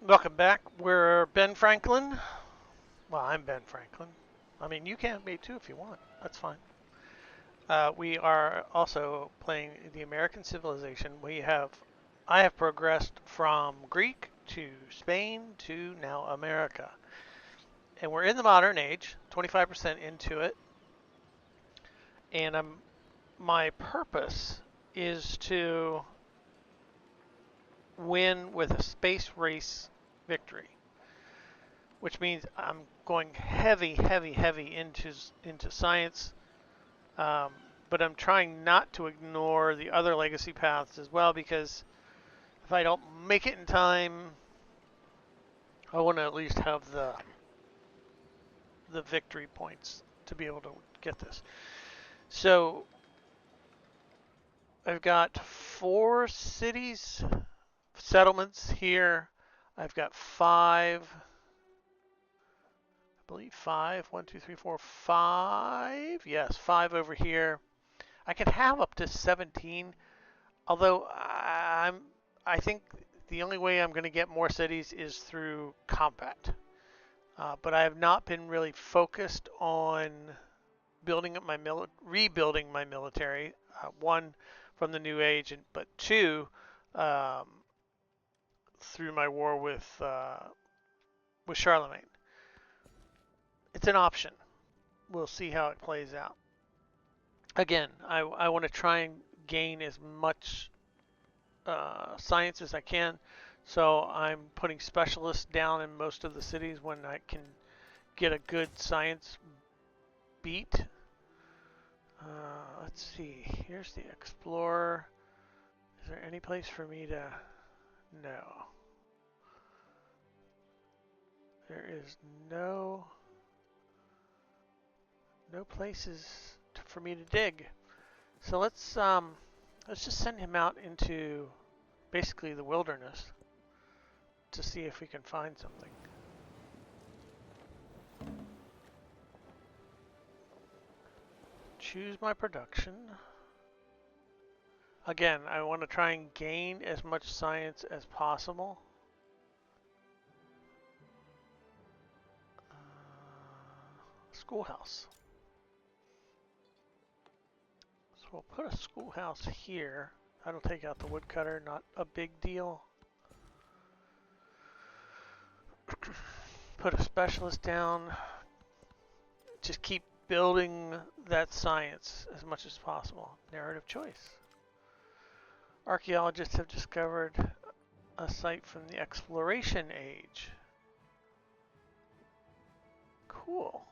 Welcome back. We're Ben Franklin. Well, I'm Ben Franklin. I mean, you can be too if you want. That's fine. We are also playing the American Civilization. I have progressed from Greek to Spain to now America, and we're in the modern age. 25% into it, and my purpose is to win with a space race victory, which means I'm going heavy, heavy, heavy into science, um, but I'm trying not to ignore the other legacy paths as well because if I don't make it in time, I want to at least have the victory points to be able to get this. So I've got 4 cities, settlements here. I've got 5, I believe 5. 1, 2, 3, 4, 5. Yes, 5 over here. I can have up to 17, although I think the only way I'm going to get more cities is through combat. But I have not been really focused on rebuilding my military. One, from the New Age, but two, um, through my war with Charlemagne. It's an option. We'll see how it plays out. Again, I want to try and gain as much science as I can. So I'm putting specialists down in most of the cities when I can get a good science beat. Let's see. Here's the Explorer. Is there any place for me to... No. There is no places for me to dig. So let's just send him out into basically the wilderness to see if we can find something. Choose my production. Again, I want to try and gain as much science as possible. Schoolhouse. So we'll put a schoolhouse here. That'll take out the woodcutter, not a big deal. Put a specialist down. Just keep building that science as much as possible. Narrative choice. Archaeologists have discovered a site from the Exploration Age. Cool.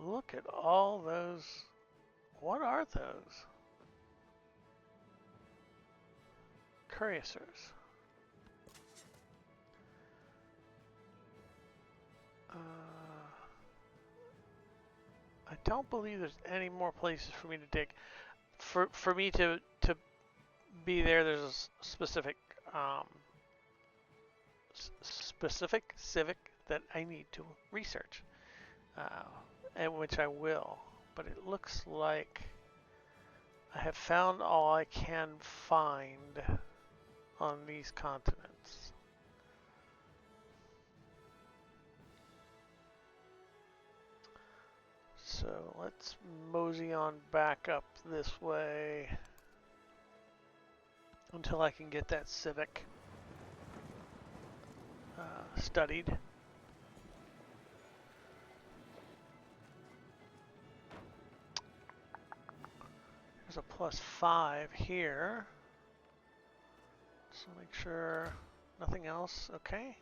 Look at all those. What are those? Cuirassiers. I don't believe there's any more places for me to dig. For me to be there, there's a specific civic that I need to research, and which I will. But it looks like I have found all I can find on these continents. So let's mosey on back up this way until I can get that civic studied. There's a +5 here. So make sure nothing else. Okay.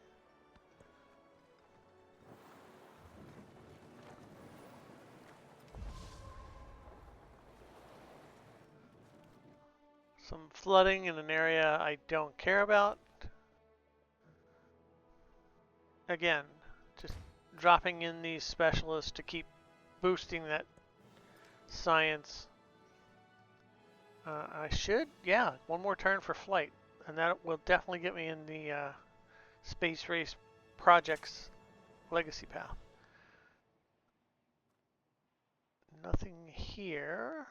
Some flooding in an area I don't care about. Again, just dropping in these specialists to keep boosting that science. I should, yeah, one more turn for flight, and that will definitely get me in the space race projects legacy path. Nothing here.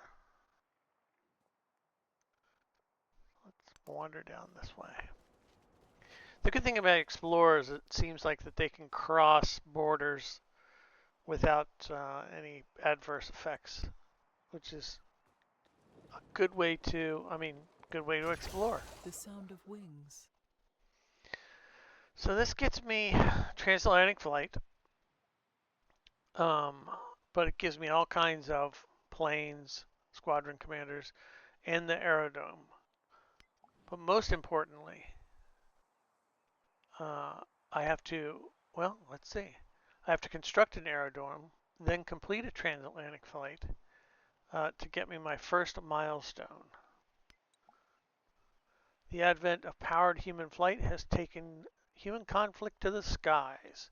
Let's wander down this way. The good thing about explorers, it seems like that they can cross borders without any adverse effects, which is a good way to, good way to explore. The sound of wings. So this gets me transatlantic flight, but it gives me all kinds of planes, squadron commanders, and the aerodrome. But most importantly, I have to, well, let's see. I have to construct an aerodrome, then complete a transatlantic flight to get me my first milestone. The advent of powered human flight has taken human conflict to the skies.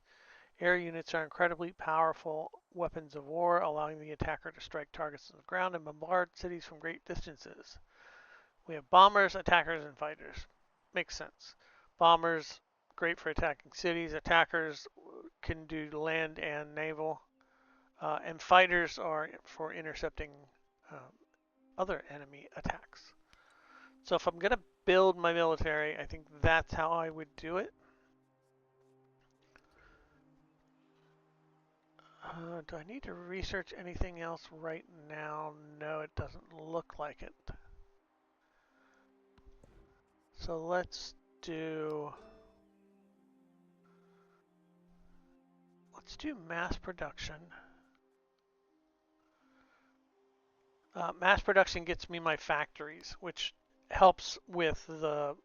Air units are incredibly powerful weapons of war, allowing the attacker to strike targets on the ground and bombard cities from great distances. We have bombers, attackers, and fighters. Makes sense. Bombers, great for attacking cities. Attackers can do land and naval. And fighters are for intercepting other enemy attacks. So if I'm going to build my military, I think that's how I would do it. Do I need to research anything else right now? No, it doesn't look like it. So let's do mass production. Mass production gets me my factories, which helps with the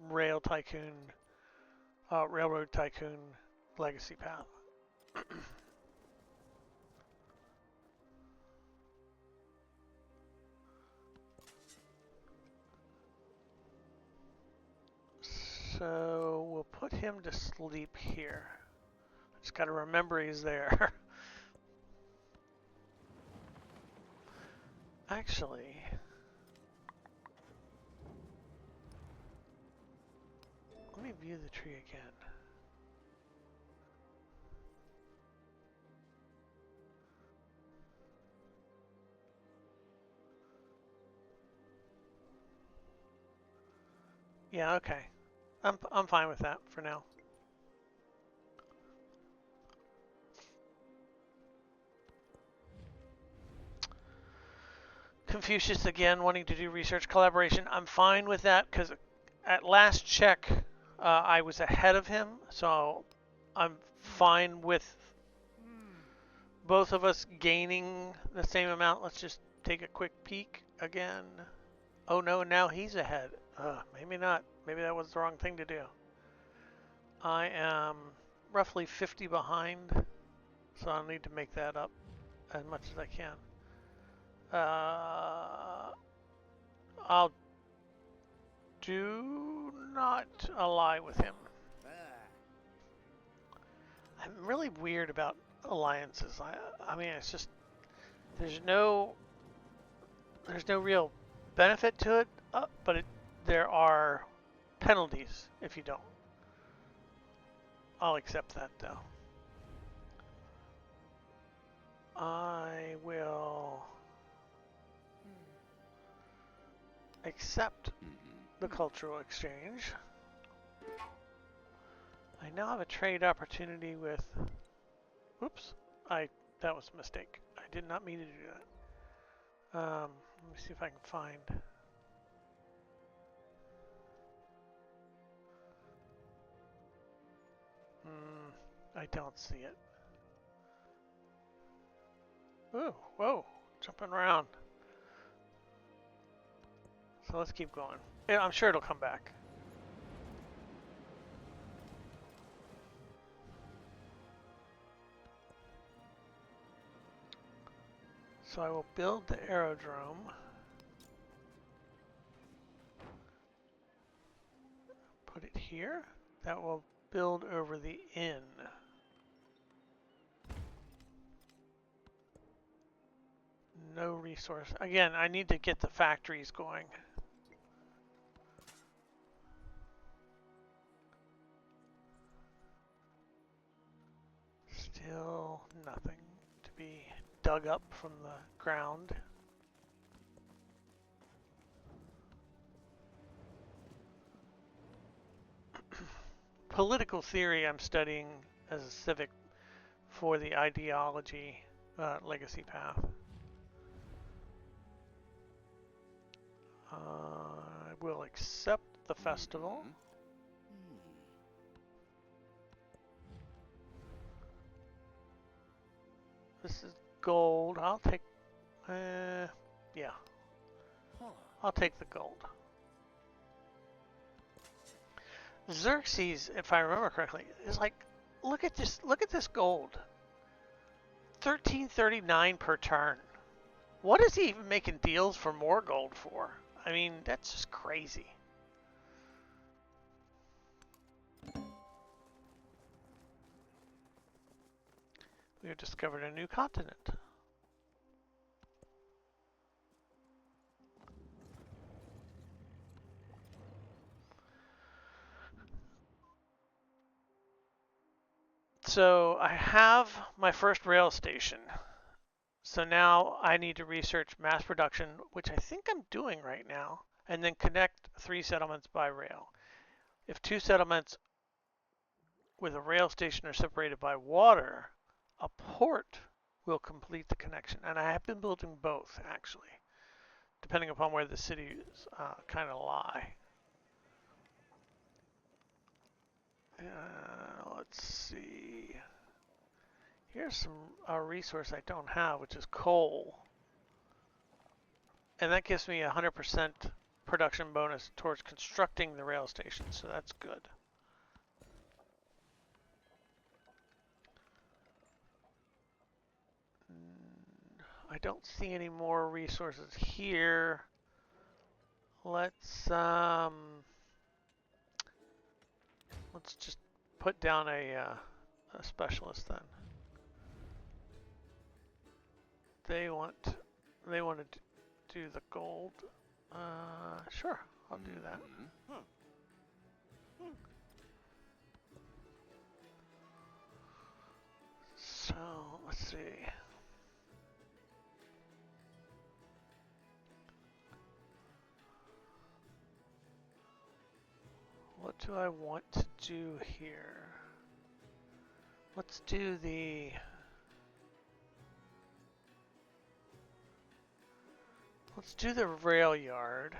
railroad tycoon legacy path. So we'll put him to sleep here. Just got to remember he's there. Actually, let me view the tree again. Yeah, okay. I'm fine with that for now. Confucius again wanting to do research collaboration. I'm fine with that because at last check I was ahead of him, so I'm fine with both of us gaining the same amount. Let's just take a quick peek again. Oh no, now he's ahead. Maybe not. Maybe that was the wrong thing to do. I am roughly 50 behind, so I'll need to make that up as much as I can. I'll do not ally with him. I'm really weird about alliances. I mean, it's just there's no real benefit to it, but there are penalties if you don't. I'll accept that though. I will accept the cultural exchange. I now have a trade opportunity with. Oops, that was a mistake. I did not mean to do that. Let me see if I can find. I don't see it. Ooh, whoa, jumping around. So let's keep going. Yeah, I'm sure it'll come back. So I will build the aerodrome. Put it here. That will build over the inn. No resource. Again, I need to get the factories going. Still nothing to be dug up from the ground. political theory I'm studying as a civic for the ideology legacy path. I will accept the festival. This is gold. I'll take, yeah, I'll take the gold. Xerxes, if I remember correctly, is like, look at this gold. 1339 per turn. What is he even making deals for more gold for? I mean, that's just crazy. We have discovered a new continent. So I have my first rail station. So now I need to research mass production, which I think I'm doing right now, and then connect 3 settlements by rail. If 2 settlements with a rail station are separated by water, a port will complete the connection. And I have been building both, actually, depending upon where the cities kind of lie. Let's see. Here's some resource I don't have, which is coal. And that gives me a 100% production bonus towards constructing the rail station, so that's good. I don't see any more resources here. Let's just put down a specialist then. They want to do the gold. Sure, I'll do that. So let's see. What do I want to do here? Let's do the rail yard.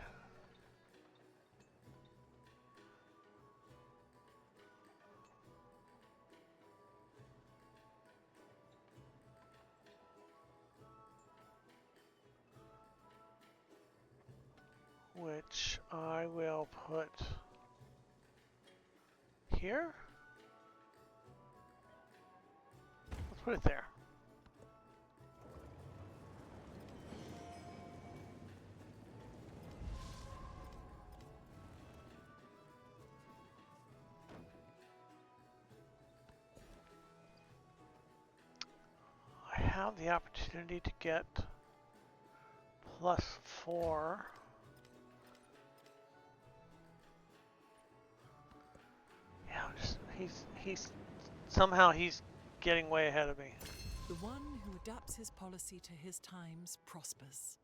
Which I will put here. Let's put it there. I have the opportunity to get +4. Yeah, he's somehow he's getting way ahead of me. The one who adapts his policy to his times prospers.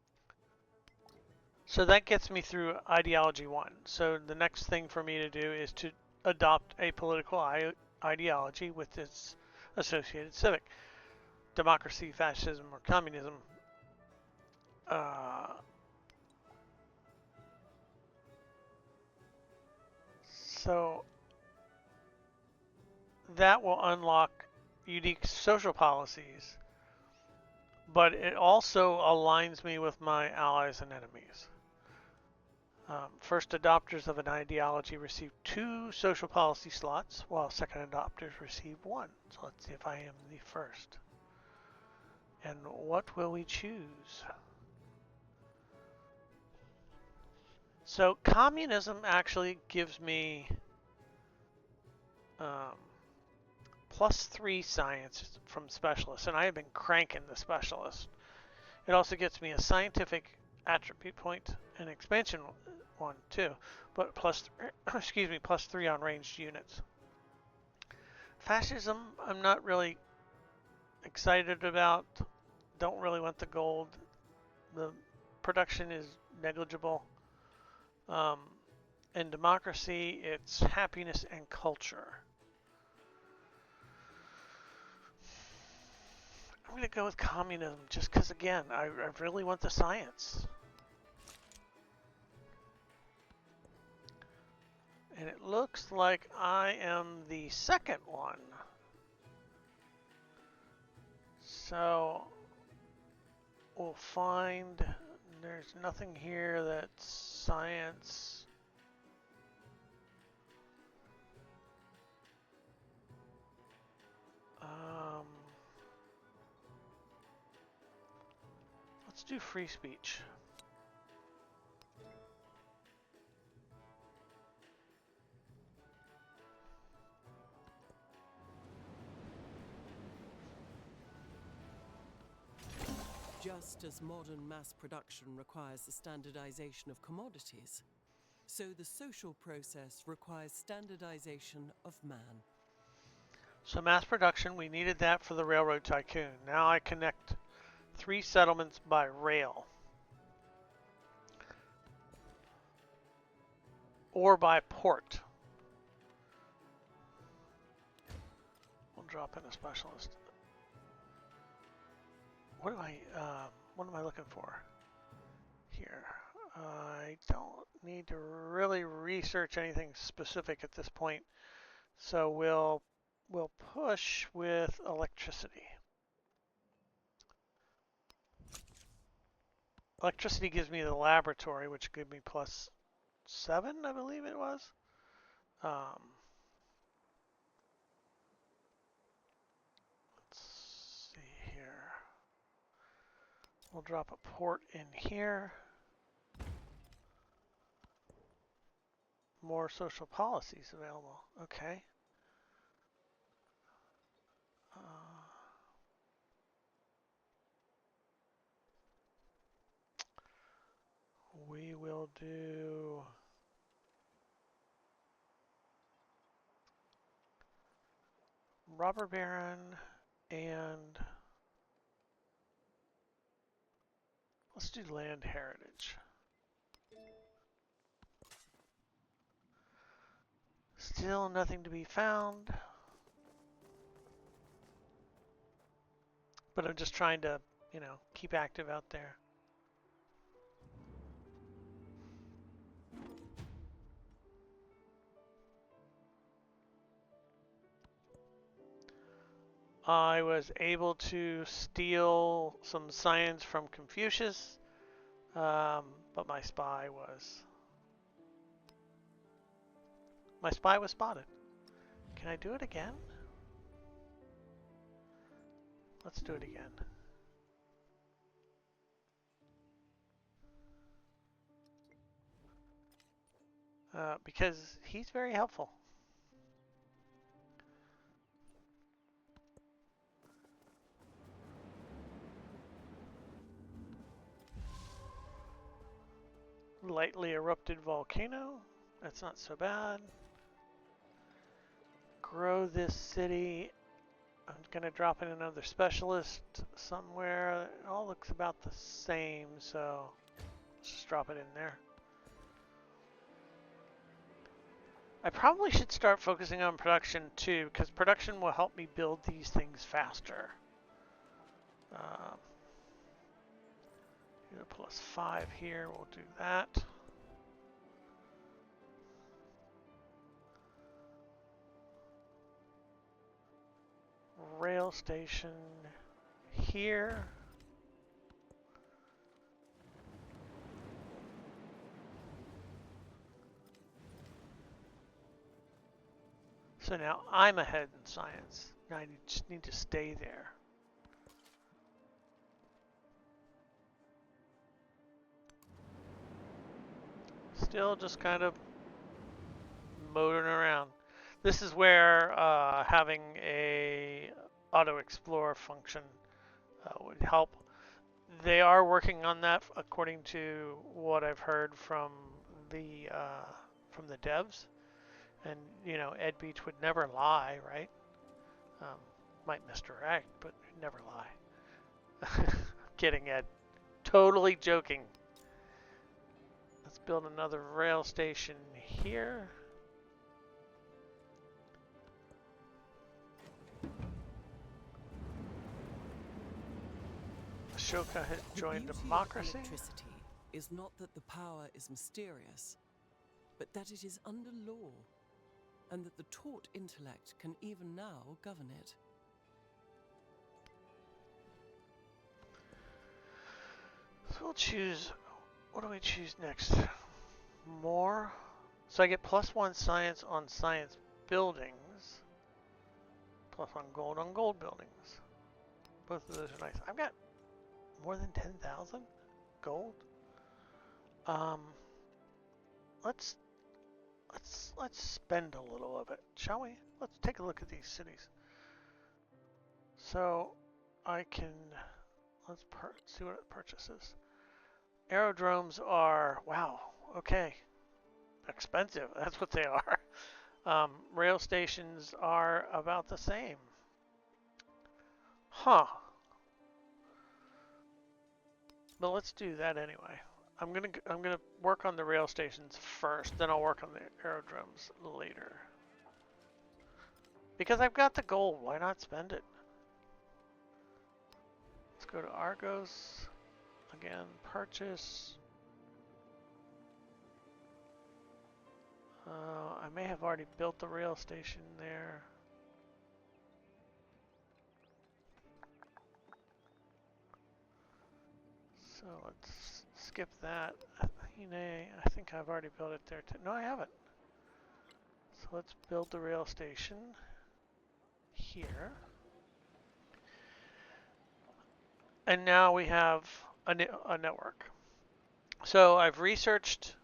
So that gets me through ideology 1. So the next thing for me to do is to adopt a political ideology with its associated civic. Democracy, fascism, or communism. So that will unlock unique social policies, but it also aligns me with my allies and enemies. First adopters of an ideology receive 2 social policy slots, while second adopters receive 1. So let's see if I am the first. And what will we choose? So communism actually gives me +3 science from specialists, and I have been cranking the specialist. It also gets me a scientific attribute point and expansion 1 too, but +3 on ranged units. Fascism, I'm not really excited about. Don't really want the gold. The production is negligible. In democracy, it's happiness and culture. I'm going to go with communism just because, again, I really want the science. And it looks like I am the second one. So we'll find, there's nothing here that's science. Let's do free speech. Just as modern mass production requires the standardization of commodities, so the social process requires standardization of man. So mass production, we needed that for the railroad tycoon. Now I connect 3 settlements by rail. Or by port. We'll drop in a specialist. What am I looking for here? I don't need to really research anything specific at this point, so we'll push with electricity. Electricity gives me the laboratory, which gives me +7, I believe it was. Let's see here. We'll drop a port in here. More social policies available. Okay. We will do robber baron and let's do land heritage. Still nothing to be found. But I'm just trying to, keep active out there. I was able to steal some science from Confucius, but my spy was spotted. Can I do it again? Let's do it again. Because he's very helpful. Lightly erupted volcano. That's not so bad. Grow this city. I'm going to drop in another specialist somewhere. It all looks about the same, so let's just drop it in there. I probably should start focusing on production too, because production will help me build these things faster. +5 here, we'll do that. Rail station here. So now I'm ahead in science. Now I just need to stay there. Still just kind of motoring around. This is where having a auto explore function would help. They are working on that according to what I've heard from the devs. And Ed Beach would never lie, right? Might misdirect, but never lie. Kidding, Ed. Totally joking. Let's build another rail station here. Ashoka has joined democracy. Of electricity is not that the power is mysterious, but that it is under law, and that the taught intellect can even now govern it. So we'll choose, what do we choose next? More. So I get +1 science on science buildings, +1 on gold buildings. Both of those are nice. I've got more than 10,000 gold. Let's spend a little of it, shall we? Let's take a look at these cities. So I can, let's see what it purchases. Aerodromes are, wow, okay, expensive. That's what they are. Rail stations are about the same. Huh. But let's do that anyway. I'm gonna work on the rail stations first, then I'll work on the aerodromes later. Because I've got the gold, why not spend it? Let's go to Argos. Again, purchase. I may have already built the rail station there. So let's skip that. Athene, I think I've already built it there too. No, I haven't. So let's build the rail station here. And now we have a network. So I've researched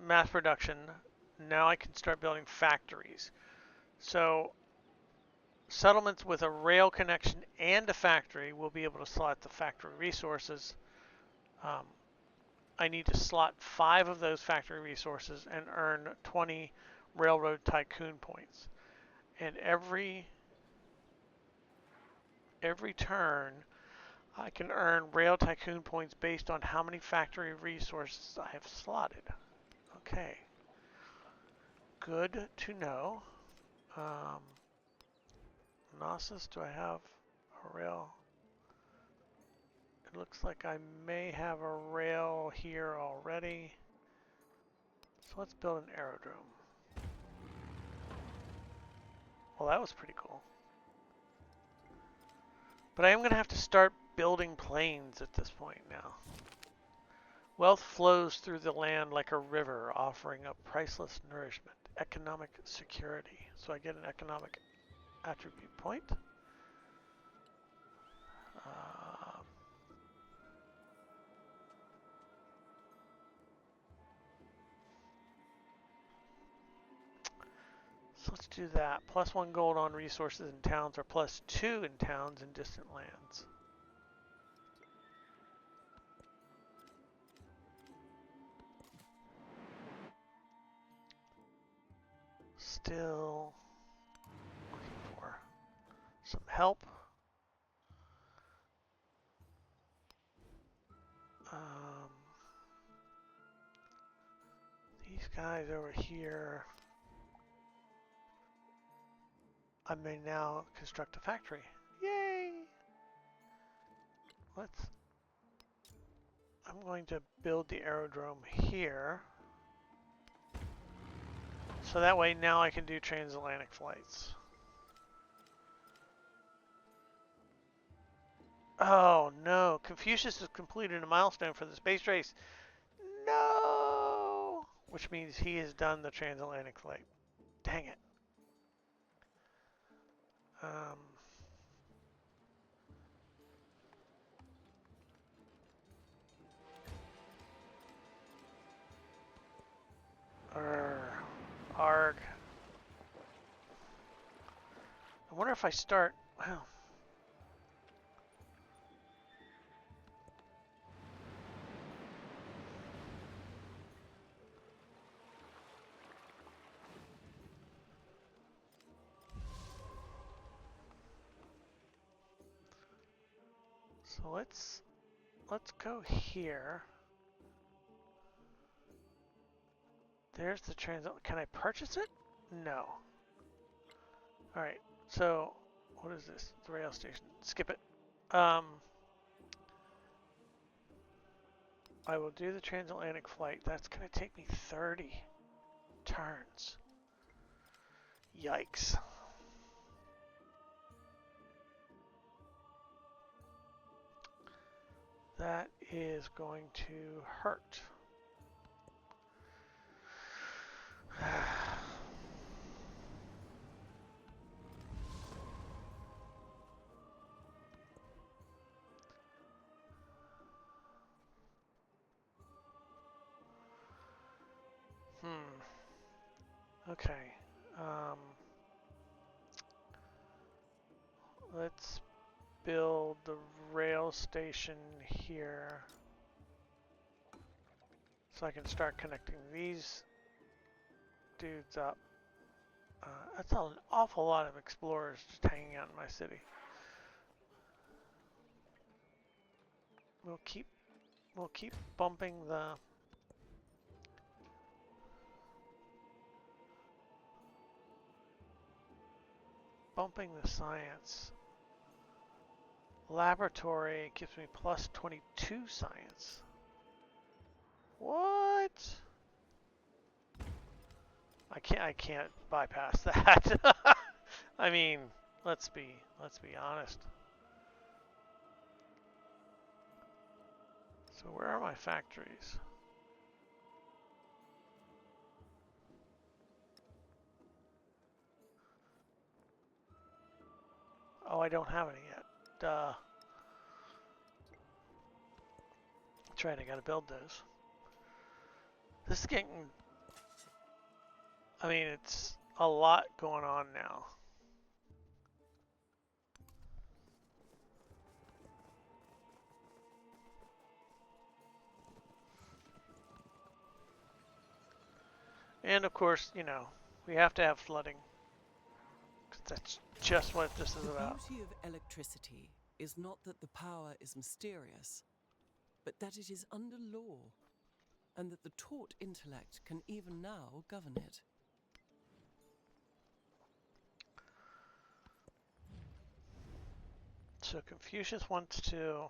mass production. Now I can start building factories. So settlements with a rail connection and a factory will be able to slot the factory resources. I need to slot 5 of those factory resources and earn 20 railroad tycoon points. And every turn I can earn rail tycoon points based on how many factory resources I have slotted. Okay. Good to know. Knossos, do I have a rail? It looks like I may have a rail here already. So let's build an aerodrome. Well, that was pretty cool. But I am going to have to start building planes at this point now. Wealth flows through the land like a river, offering up priceless nourishment, economic security. So I get an economic attribute point. So let's do that. +1 gold on resources in towns, or +2 in towns in distant lands. Still looking for some help. These guys over here, I may now construct a factory. Yay! I'm going to build the aerodrome here. So that way now I can do transatlantic flights. Oh no, Confucius has completed a milestone for the space race. No! Which means he has done the transatlantic flight. Dang it. Arg. I wonder if I start, well. So let's go here. There's the transit. Can I purchase it? No. Alright, so what is this? The rail station. Skip it. I will do the transatlantic flight. That's going to take me 30 turns. Yikes. That is going to hurt. Okay. Let's build the rail station here so I can start connecting these dudes up. That's an awful lot of explorers just hanging out in my city. We'll keep bumping the science. Laboratory gives me plus 22 science. What? I can't bypass that. I mean, let's be honest. So where are my factories? Oh, I don't have any yet. Duh. That's right, I gotta build those. This is getting... I mean, it's a lot going on now. And of course, you know, we have to have flooding. 'Cause that's just what this is about. The beauty of electricity is not that the power is mysterious, but that it is under law, and that the taught intellect can even now govern it. So Confucius wants to...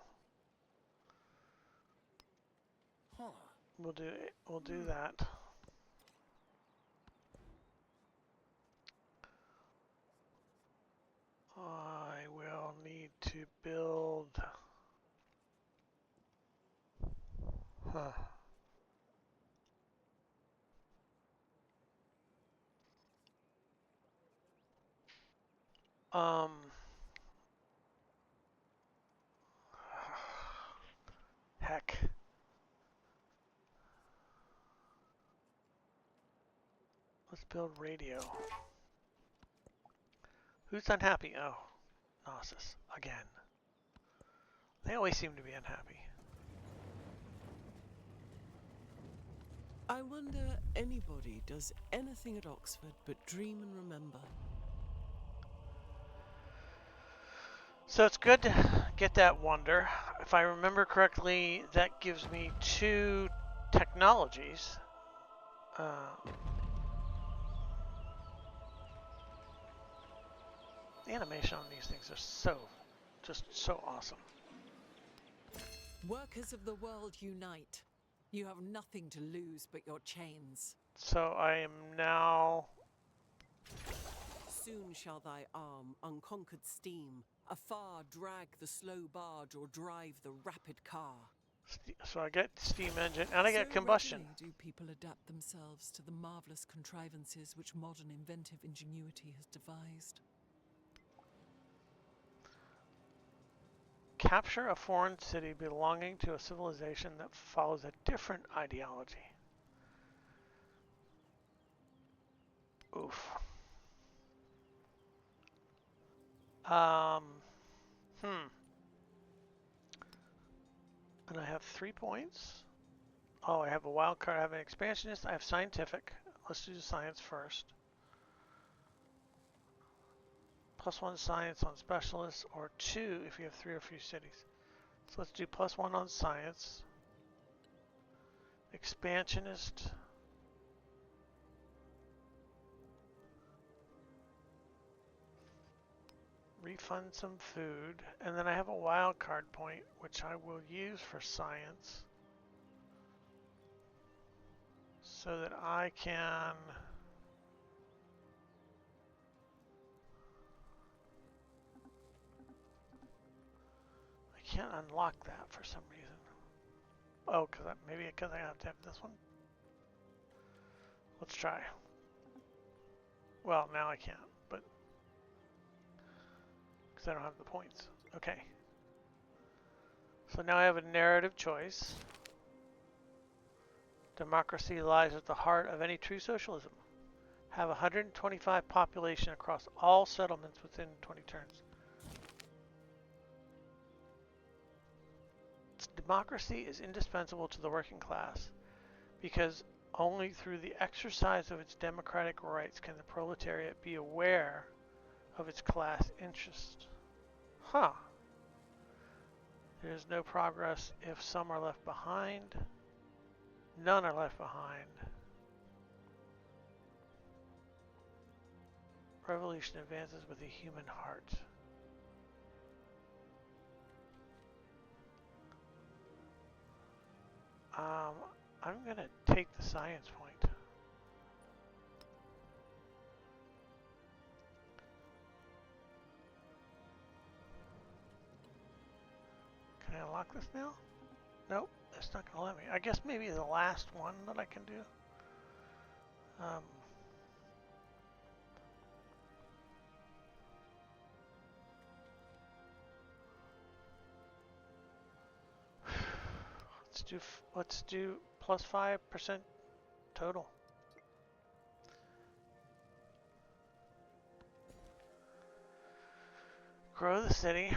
We'll do that. I will need to build... Huh. Heck. Let's build radio. Who's unhappy? Oh, Gnosis. Again. They always seem to be unhappy. I wonder anybody does anything at Oxford but dream and remember. So it's good to get that wonder. If I remember correctly, that gives me 2 technologies. The animation on these things are just so awesome. Workers of the world unite. You have nothing to lose but your chains. So I am now... Soon shall thy arm, unconquered steam, afar drag the slow barge or drive the rapid car. So I get steam engine and I get combustion. So do people adapt themselves to the marvelous contrivances which modern inventive ingenuity has devised. Capture a foreign city belonging to a civilization that follows a different ideology. Oof. And I have 3 points. Oh, I have a wild card. I have an expansionist. I have scientific. Let's do science first. +1 science on specialists, or 2 if you have 3 or few cities. So let's do +1 on science. Expansionist. refund some food, and then I have a wild card point, which I will use for science, so that I can can't unlock that for some reason. Oh, maybe because I have to have this one. Let's try. Well, now I can't, but because I don't have the points. Okay. So now I have a narrative choice. Democracy lies at the heart of any true socialism. Have 125 population across all settlements within 20 turns. Democracy is indispensable to the working class because only through the exercise of its democratic rights can the proletariat be aware of its class interest. Huh. There is no progress if some are left behind. None are left behind. Revolution advances with a human heart. I'm going to take the science point. Can I unlock this now? Nope, that's not going to let me. I guess maybe the last one that I can do. Let's do plus 5% total. Grow the city.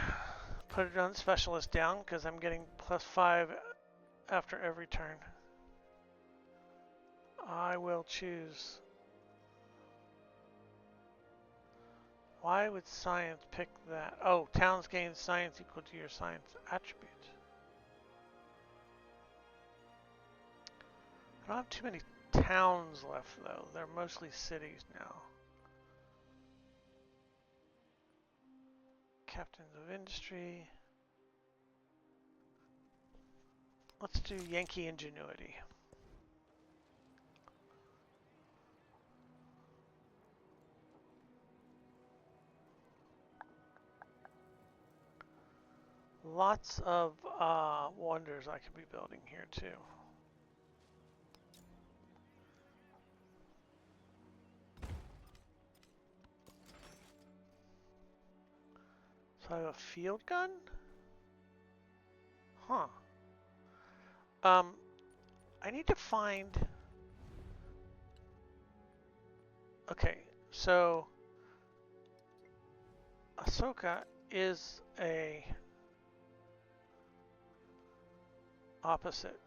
Put it on specialist down because I'm getting plus 5 after every turn. I will choose. Why would science pick that? Oh, towns gain science equal to your science attribute. I don't have too many towns left though. They're mostly cities now. Captains of industry. Let's do Yankee ingenuity. Lots of wonders I could be building here too. So I have a field gun? Huh. I need to find... Okay, so... Ahsoka is a... opposite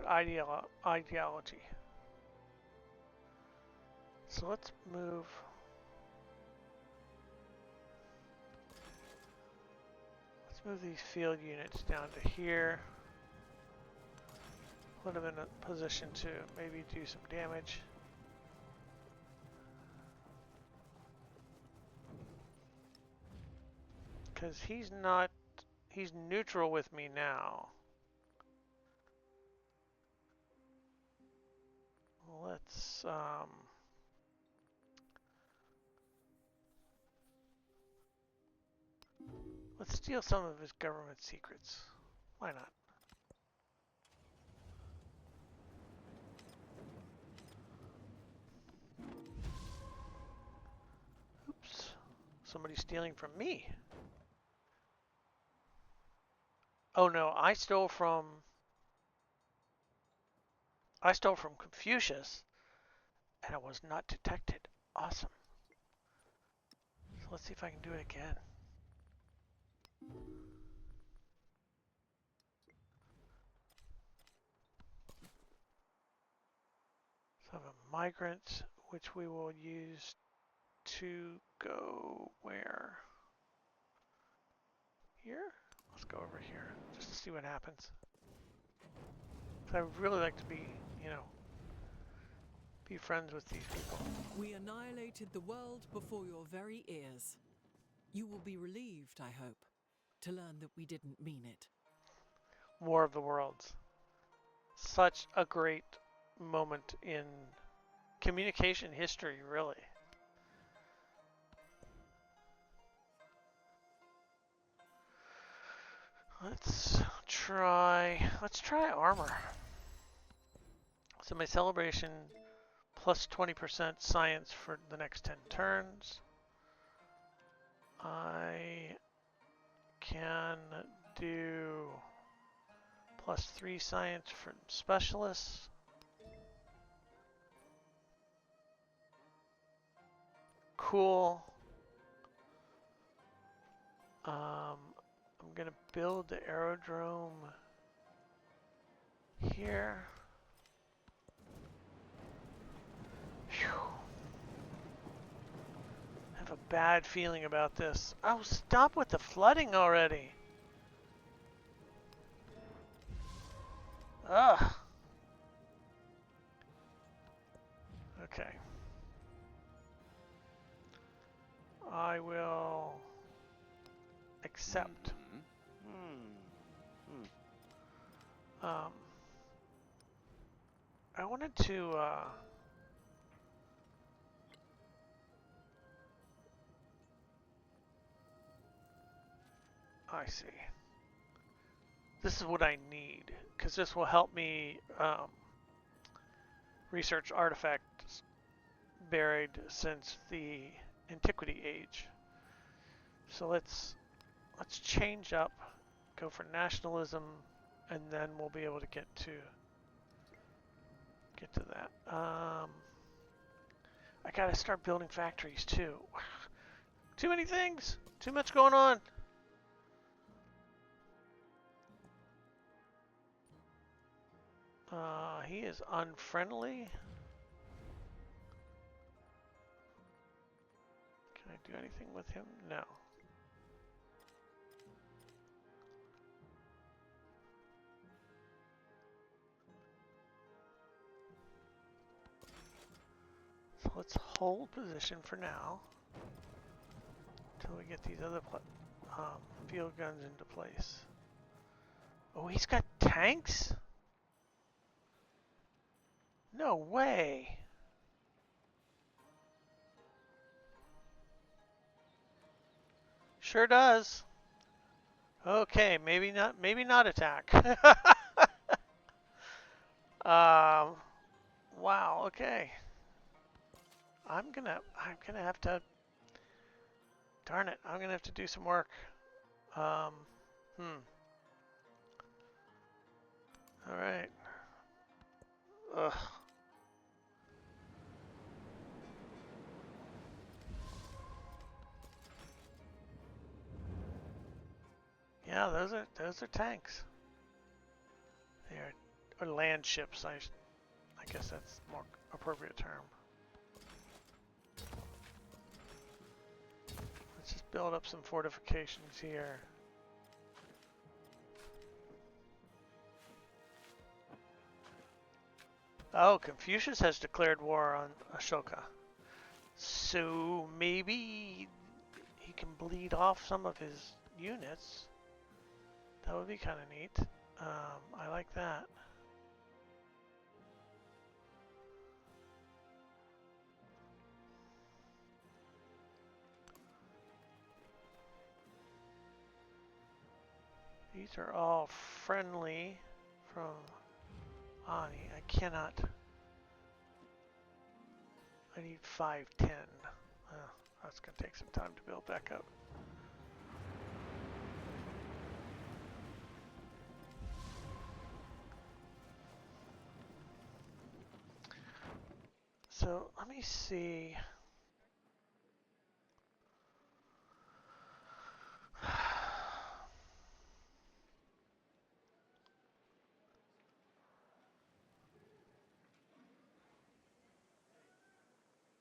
ideology. So let's move these field units down to here. Put them in a position to maybe do some damage. Because he's neutral with me now. Let's steal some of his government secrets. Why not? Oops. Somebody's stealing from me. Oh no, I stole from Confucius and it was not detected. Awesome. So let's see if I can do it again. So I have a migrant, which we will use to go where? Here? Let's go over here, just to see what happens. I would really like to be, be friends with these people. We annihilated the world before your very ears. You will be relieved, I hope, to learn that we didn't mean it. War of the Worlds. Such a great moment in communication history, really. Let's try armor. So my celebration plus 20% science for the next 10 turns. I can do plus 3 science for specialists. Cool. I'm gonna build the aerodrome here. Phew. I have a bad feeling about this. Oh, stop with the flooding already. Ugh. Okay. I will accept. I wanted to I see. This is what I need, because this will help me research artifacts buried since the Antiquity Age. So let's change up, go for nationalism, and then we'll be able to get to that. I gotta start building factories too. Too many things, too much going on. He is unfriendly. Can I do anything with him? No. So let's hold position for now until we get these other field guns into place. Oh, he's got tanks? No way. Sure does. Okay, maybe not attack. Wow, okay. I'm gonna have to, darn it, I'm gonna have to do some work. All right. Ugh. Yeah, those are tanks. They are land ships. I guess that's a more appropriate term. Let's just build up some fortifications here. Oh, Confucius has declared war on Ashoka. So maybe he can bleed off some of his units. That would be kind of neat. I like that. These are all friendly from Ani. I cannot. I need 510. That's going to take some time to build back up. So let me see.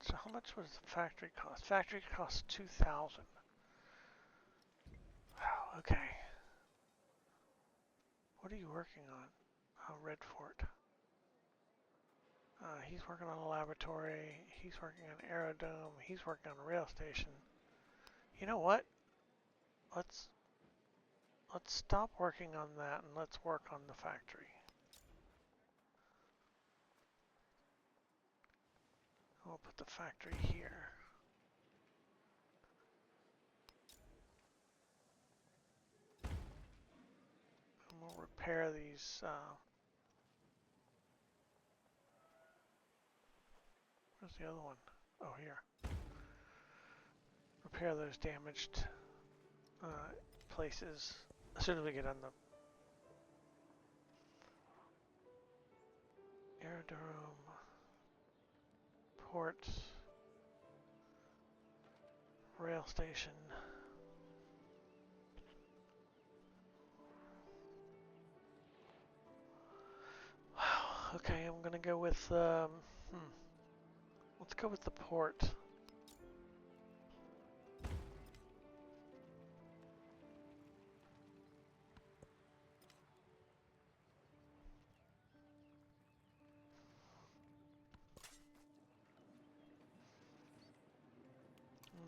So how much was the factory cost? Factory cost 2,000. Wow, okay. What are you working on? Oh, Red Fort. He's working on a laboratory. He's working on an aerodrome. He's working on a rail station. You know what? Let's stop working on that and let's work on the factory. We'll put the factory here. And we'll repair these. Where's the other one? Oh, here. Repair those damaged places as soon as we get on the aerodrome, port, rail station. Wow. Okay, I'm gonna go with. Let's go with the port.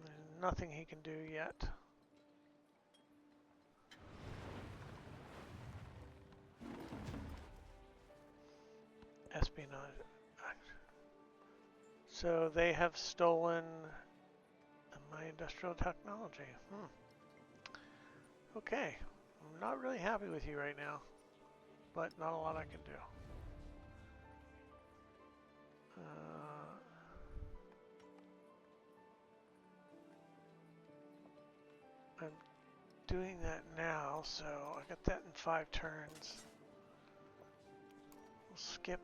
There's nothing he can do yet. Espionage. So they have stolen my industrial technology. Okay. I'm not really happy with you right now, but not a lot I can do. I'm doing that now, so I got that in 5 turns. We'll skip.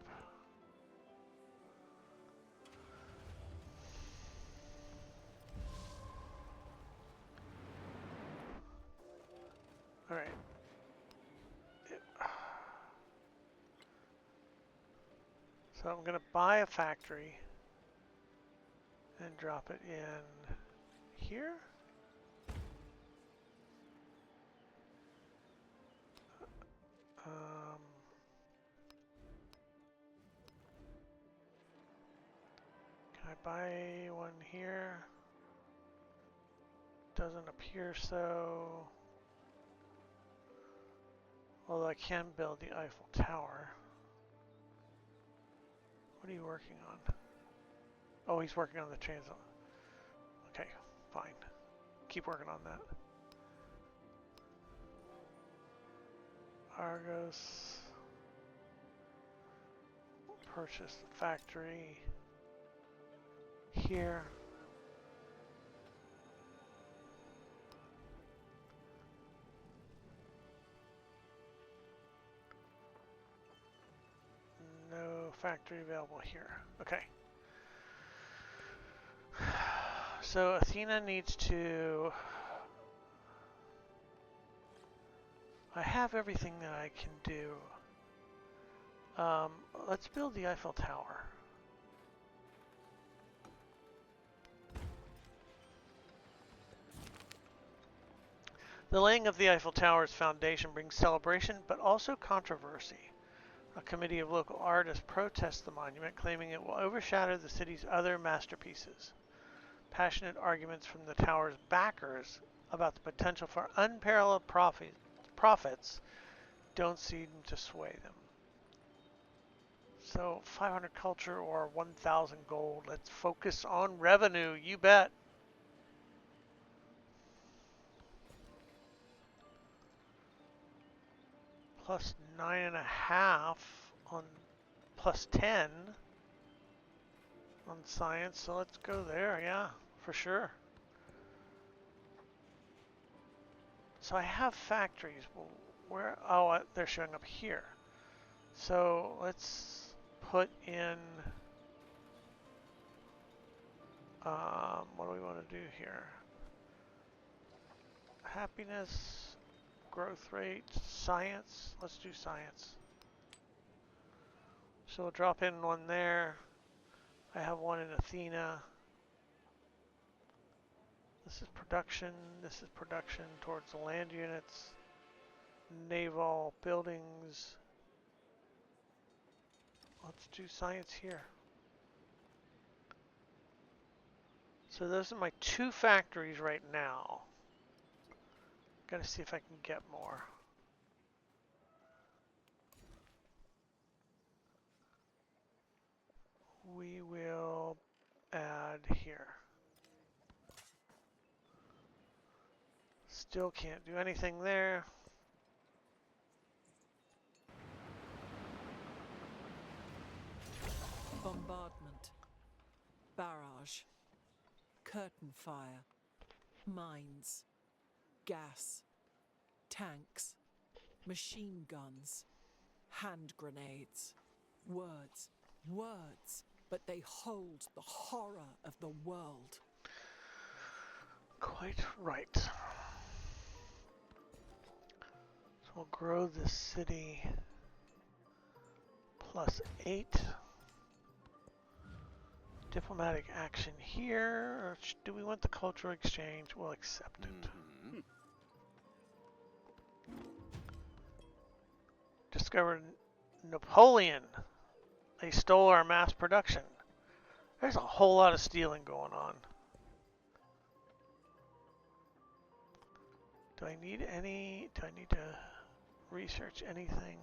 All right. So I'm going to buy a factory and drop it in here. Can I buy one here? Doesn't appear so. Although I can build the Eiffel Tower. What are you working on? Oh, he's working on the transit. Okay, fine. Keep working on that. Argos. Purchase the factory here. No factory available here. Okay. So Athena needs to... I have everything that I can do. Let's build the Eiffel Tower. The laying of the Eiffel Tower's foundation brings celebration, but also controversy. A committee of local artists protests the monument, claiming it will overshadow the city's other masterpieces. Passionate arguments from the tower's backers about the potential for unparalleled profits don't seem to sway them. So 500 culture or 1,000 gold. Let's focus on revenue, you bet. Plus 9.5 on plus 10 on science. So let's go there, yeah, for sure. So I have factories. Well, where? Oh, they're showing up here. So let's put in, what do we want to do here? Happiness, growth rate, science. Let's do science. So we'll drop in one there. I have one in Athena. This is production. This is production towards the land units. Naval buildings. Let's do science here. So those are my 2 factories right now. Gotta see if I can get more. We will add here. Still can't do anything there. Bombardment, barrage, curtain fire, mines, gas, tanks, machine guns, hand grenades. Words, words, but they hold the horror of the world. Quite right. So we'll grow this city +8. Diplomatic action here. Or do we want the cultural exchange? We'll accept it. Discovered Napoleon. They stole our mass production. There's a whole lot of stealing going on. Do I need to research anything?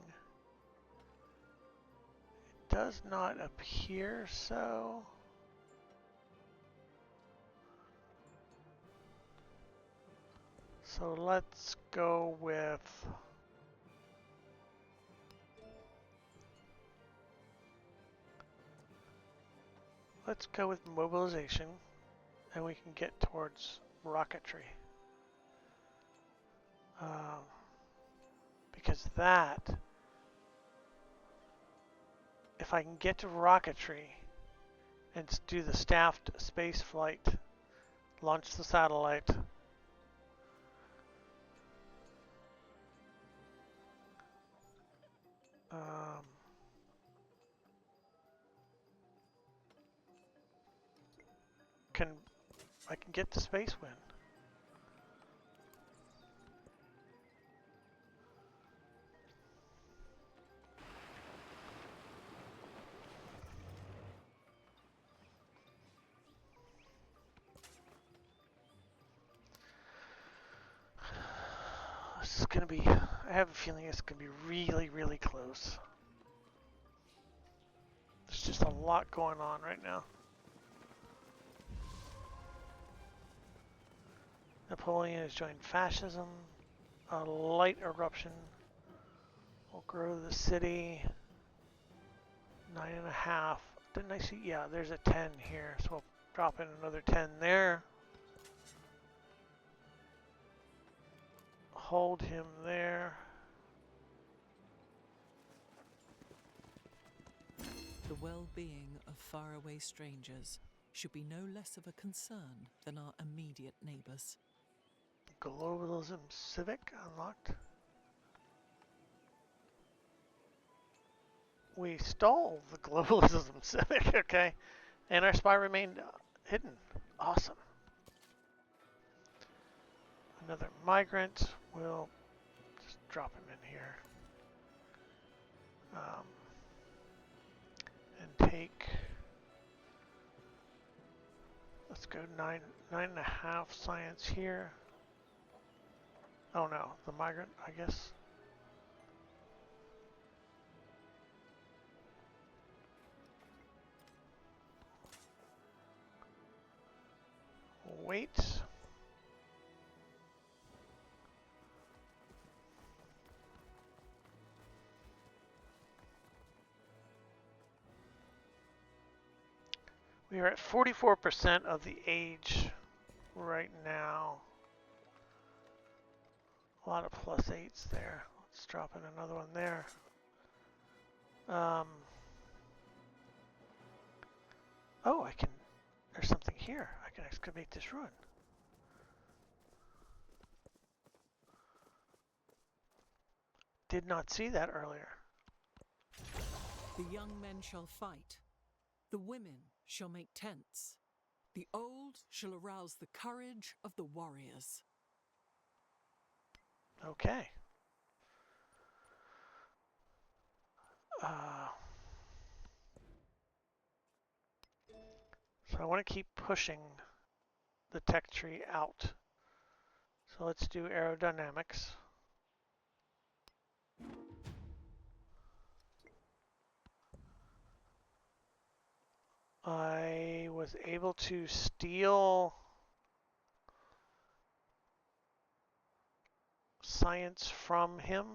It does not appear so. So let's go with mobilization, and we can get towards rocketry. Because that, if I can get to rocketry and do the staffed space flight, launch the satellite, I can get the space win. This is gonna be, I have a feeling it's gonna be really, really close. There's just a lot going on right now. Napoleon has joined fascism. A light eruption will grow the city. 9.5. Didn't I see? Yeah, there's a 10 here, so we'll drop in another 10 there. Hold him there. The well-being of faraway strangers should be no less of a concern than our immediate neighbors. Globalism Civic unlocked. We stole the Globalism Civic, okay. And our spy remained hidden. Awesome. Another migrant. We'll just drop him in here. And take, let's go 9.5 science here. Oh no, the migrant, I guess. Wait. We are at 44% of the age right now. A lot of +8s there. Let's drop in another one there. Oh, I can, there's something here. I can excavate this ruin. Did not see that earlier. The young men shall fight. The women shall make tents. The old shall arouse the courage of the warriors. Okay. So I want to keep pushing the tech tree out. So let's do aerodynamics. I was able to steal science from him,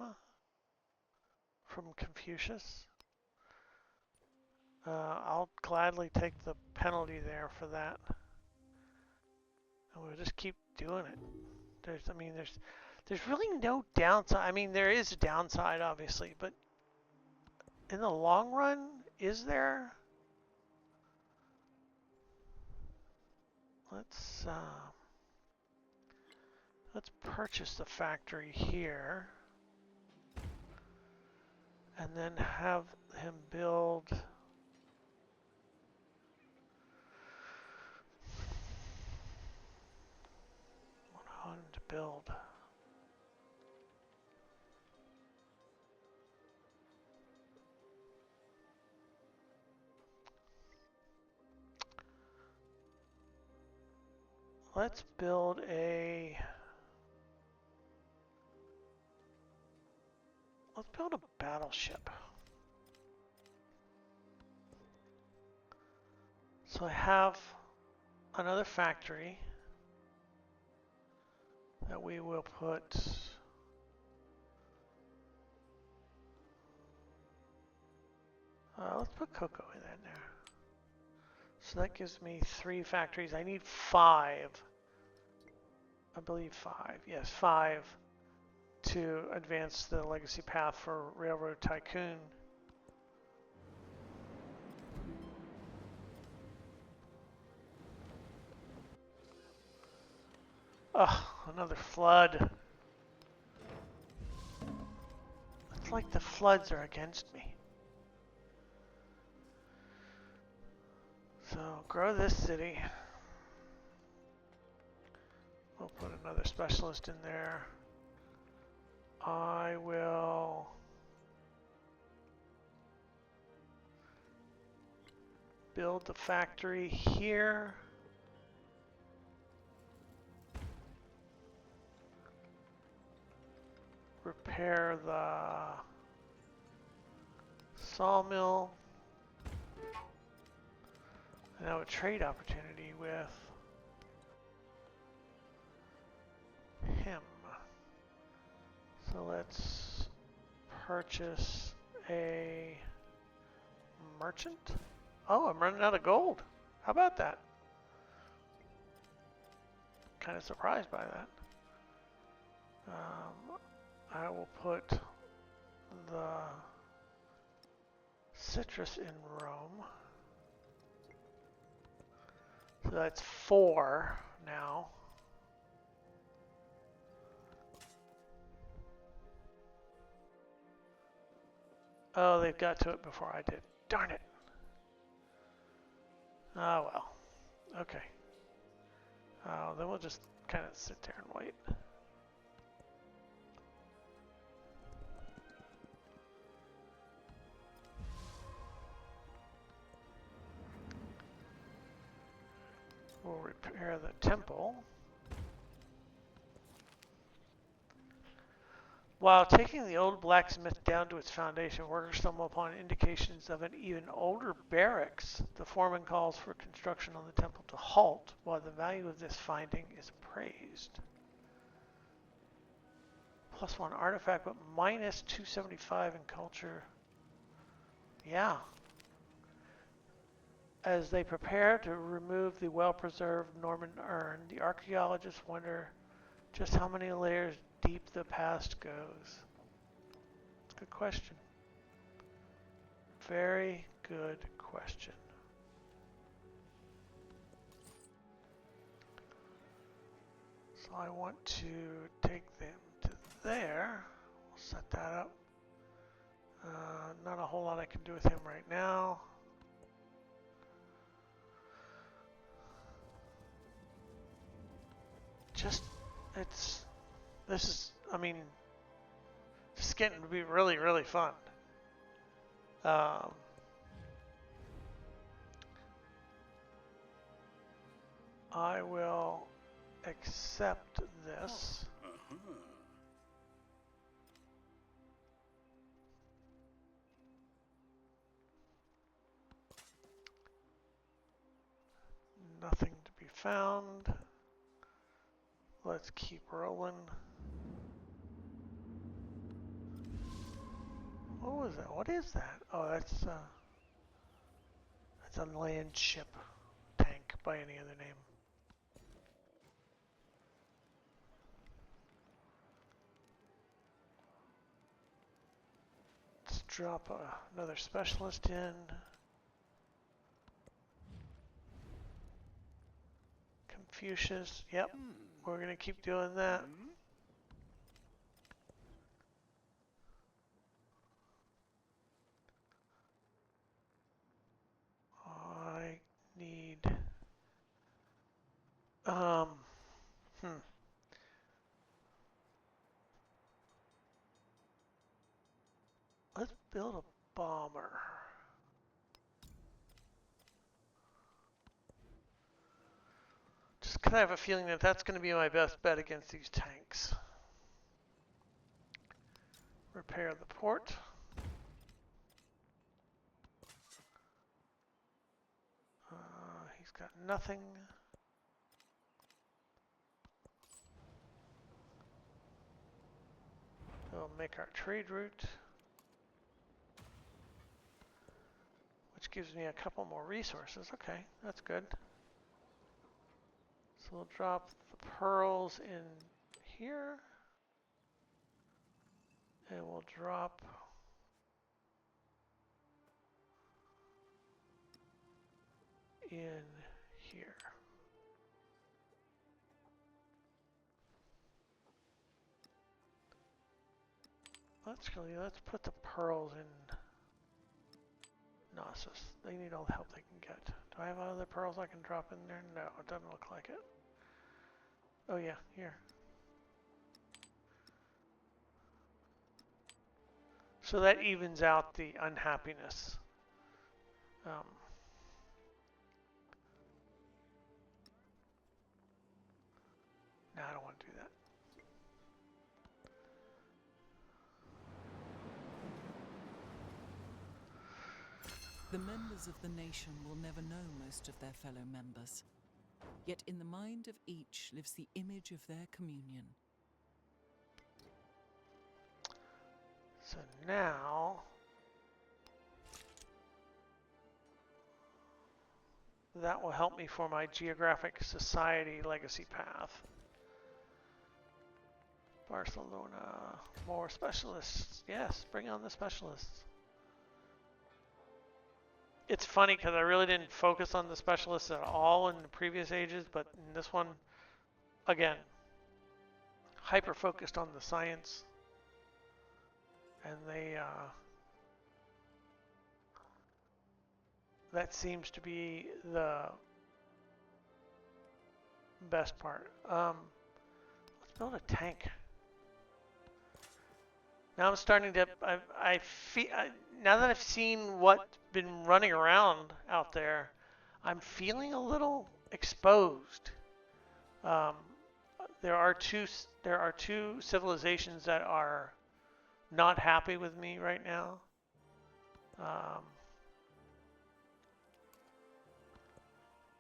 from Confucius. I'll gladly take the penalty there for that. And we'll just keep doing it. There's really no downside. I mean, there is a downside, obviously, but in the long run, is there? Let's purchase the factory here, and then have him build. On to build. Let's build a battleship. So I have another factory that we will put. Let's put cocoa in there. So that gives me 3 factories. I need 5. I believe 5. Yes, 5 to advance the legacy path for Railroad Tycoon. Oh, another flood. It's like the floods are against me. So, grow this city. We'll put another specialist in there. I will build the factory here. Repair the sawmill. And have a trade opportunity with him. So let's purchase a merchant. Oh, I'm running out of gold. How about that? Kind of surprised by that. I will put the citrus in Rome. So that's 4 now. Oh, they've got to it before I did. Darn it. Oh, well. Okay. Then we'll just kind of sit there and wait. We'll repair the temple. While taking the old blacksmith down to its foundation, workers stumble upon indications of an even older barracks. The foreman calls for construction on the temple to halt, while the value of this finding is appraised. +1 artifact, but minus 275 in culture. Yeah. As they prepare to remove the well-preserved Norman urn, the archaeologists wonder just how many layers deep the past goes. Good question. Very good question. So I want to take them to there. We'll set that up. Not a whole lot I can do with him right now. This is, I mean, just getting to be really, really fun. I will accept this. Nothing to be found. Let's keep rolling. What was that? What is that? Oh, that's a land ship tank by any other name. Let's drop another specialist in. Confucius. Yep, we're gonna keep doing that. I need let's build a bomber. Just 'cause I have a feeling that that's going to be my best bet against these tanks. Repair the port. He's got nothing. We'll make our trade route, which gives me a couple more resources. Okay, that's good. So we'll drop the pearls in here, and we'll drop in here. Let's put the pearls in Gnosis. They need all the help they can get. Do I have other pearls I can drop in there? No, it doesn't look like it. Oh yeah, here. So that evens out the unhappiness. No, I don't want to do that. The members of the nation will never know most of their fellow members. Yet in the mind of each lives the image of their communion. So now that will help me for my geographic society legacy path. Barcelona, more specialists. Yes, bring on the specialists. It's funny because I really didn't focus on the specialists at all in the previous ages, but in this one, again, hyper focused on the science. And that seems to be the best part. Let's build a tank. Now I'm starting to, now that I've seen what's been running around out there, I'm feeling a little exposed. There are two civilizations that are not happy with me right now.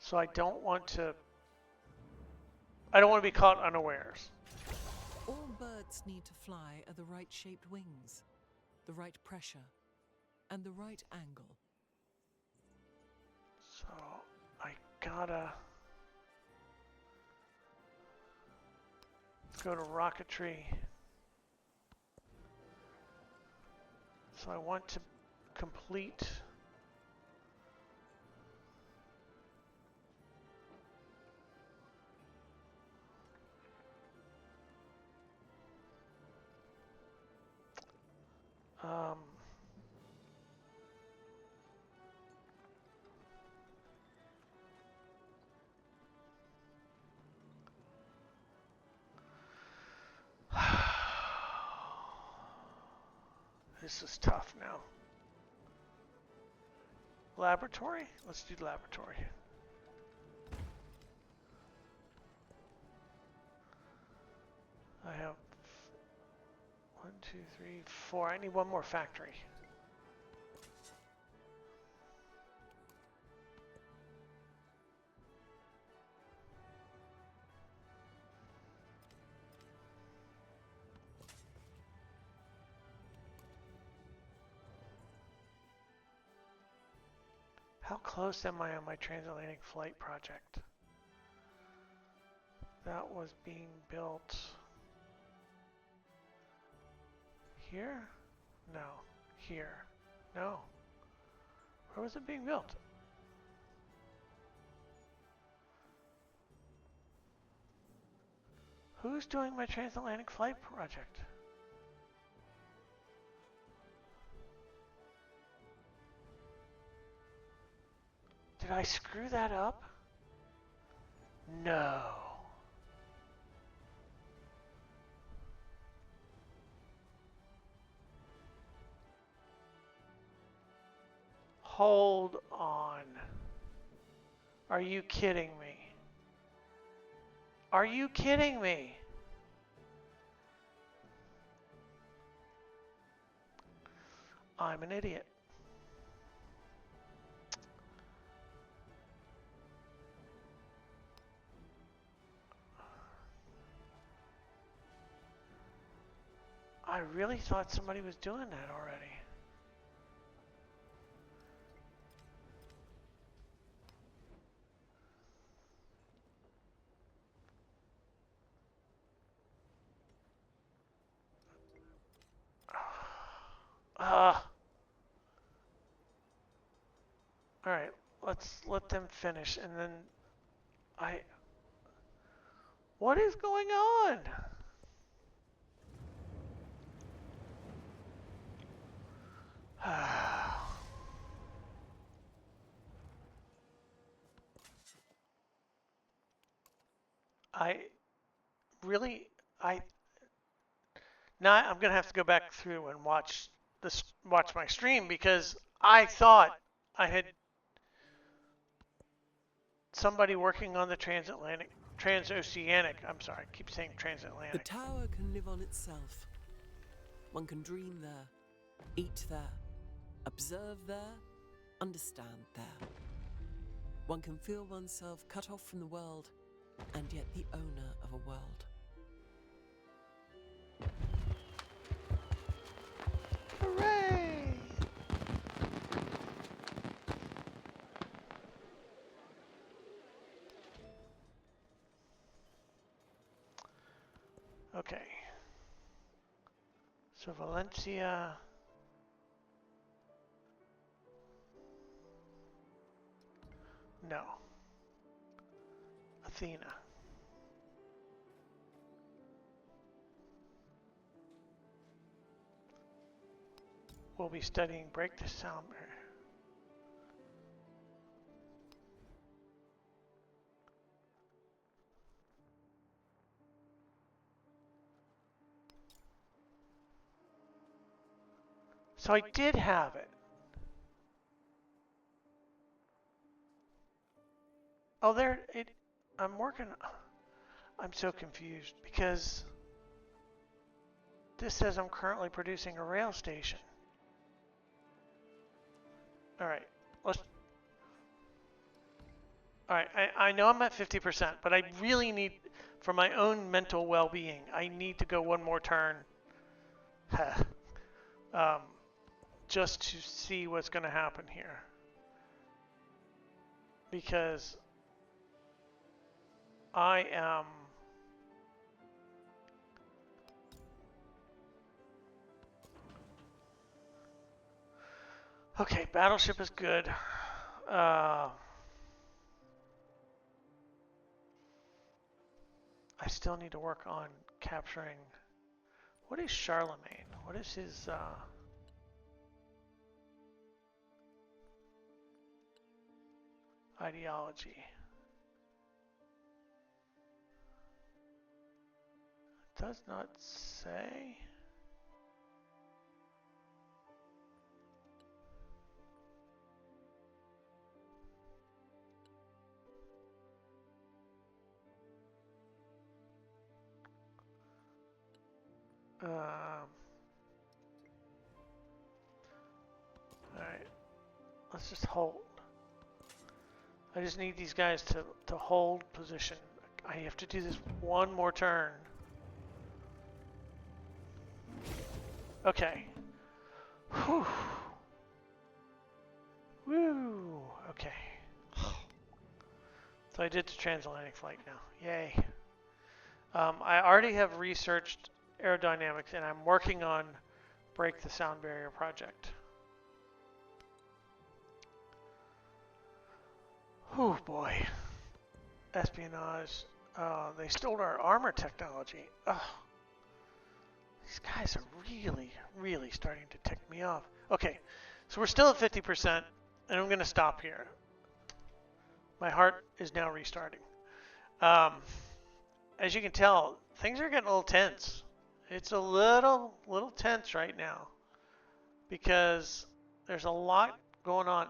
So I don't want to be caught unawares. All birds need to fly are the right shaped wings, the right pressure, and the right angle. So I gotta go to rocketry. So I want to complete this is tough now. Laboratory? Let's do laboratory. I have 1, 2, 3, 4. I need one more factory. How close am I on my transatlantic flight project? That was being built here? No. Here? No. Where was it being built? Who's doing my transatlantic flight project? Did I screw that up? No. Hold on. Are you kidding me? Are you kidding me? I'm an idiot. I really thought somebody was doing that already. All right, let's let them finish, and then what is going on? I really, I now I'm gonna have to go back through and watch my stream because I thought I had somebody working on the transoceanic. I'm sorry, I keep saying The transatlantic. tower can live on itself. One can dream there, eat there, observe there, understand there. One can feel oneself cut off from the world, and yet the owner of a world. Hooray! Okay. So Valencia. No. Athena. We'll be studying break the sound barrier. So I did have it. Oh, there it. I'm working. I'm so confused because this says I'm currently producing a rail station. All right, let's. All right, I know I'm at 50%, but I really need, for my own mental well-being, I need to go one more turn, just to see what's going to happen here, because I am. Okay, battleship is good. I still need to work on capturing. What is Charlemagne? What is his ideology? It does not say. All right, let's just hold. I just need these guys to hold position. I have to do this one more turn. Okay. Whew. Woo. Okay. So I did the transatlantic flight now. Yay. I already have researched aerodynamics, and I'm working on Break the Sound Barrier project. Oh boy. Espionage. They stole our armor technology. Oh, these guys are really, really starting to tick me off. Okay, so we're still at 50%, and I'm going to stop here. My heart is now restarting. As you can tell, things are getting a little tense. It's a little tense right now because there's a lot going on.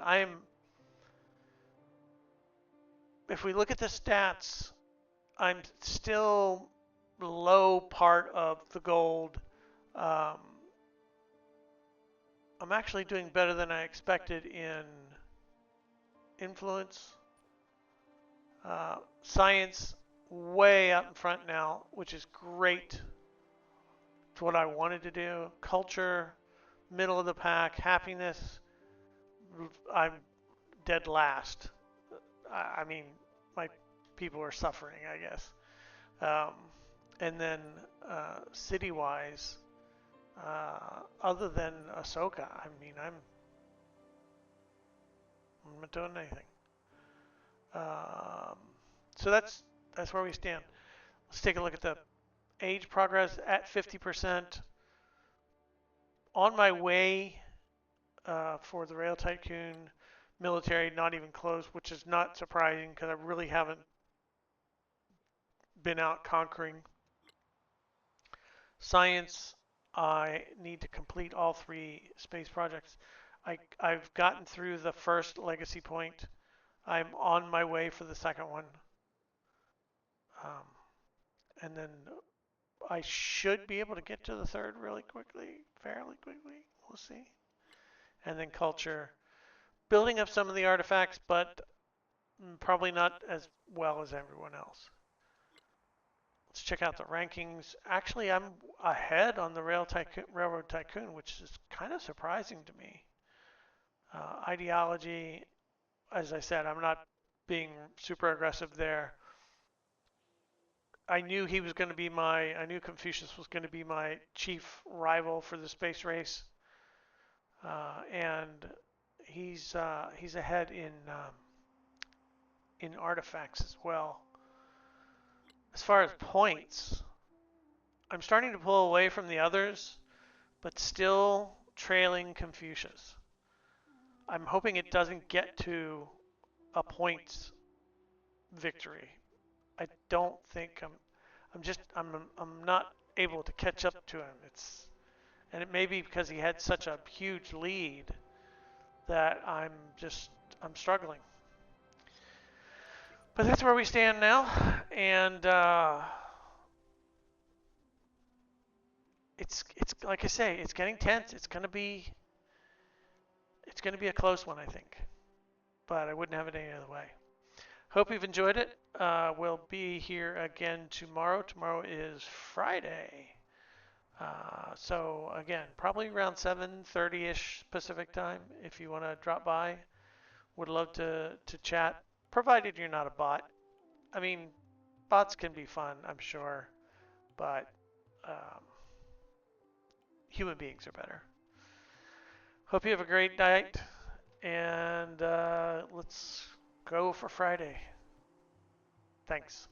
If we look at the stats, I'm still low part of the gold. I'm actually doing better than I expected in influence. Science way out in front now, which is great. It's what I wanted to do. Culture, middle of the pack. Happiness, I'm dead last. I mean, my people are suffering, I guess. And then city-wise, other than Ahsoka, I mean, I'm not doing anything. So that's where we stand. Let's take a look at the age progress at 50%. On my way for the Rail Tycoon military, not even close, which is not surprising because I really haven't been out conquering. Science, I need to complete all 3 space projects. I've gotten through the first legacy point. I'm on my way for the second one. And then I should be able to get to the third really quickly, fairly quickly. We'll see. And then culture. Building up some of the artifacts, but probably not as well as everyone else. Let's check out the rankings. Actually, I'm ahead on the Railroad Tycoon, which is kind of surprising to me. Ideology, as I said, I'm not being super aggressive there. I knew he was going to be I knew Confucius was going to be my chief rival for the space race. And he's ahead in artifacts as well. As far as points, I'm starting to pull away from the others, but still trailing Confucius. I'm hoping it doesn't get to a points victory. I don't think I'm not able to catch up to him. And it may be because he had such a huge lead that I'm struggling. But that's where we stand now, and it's like I say, it's getting tense. It's gonna be a close one, I think. But I wouldn't have it any other way. Hope you've enjoyed it. We'll be here again tomorrow. Tomorrow is Friday. So again, probably around 7:30ish Pacific time. If you want to drop by, would love to chat, provided you're not a bot. I mean, bots can be fun, I'm sure, but human beings are better. Hope you have a great night, and let's go for Friday. Thanks.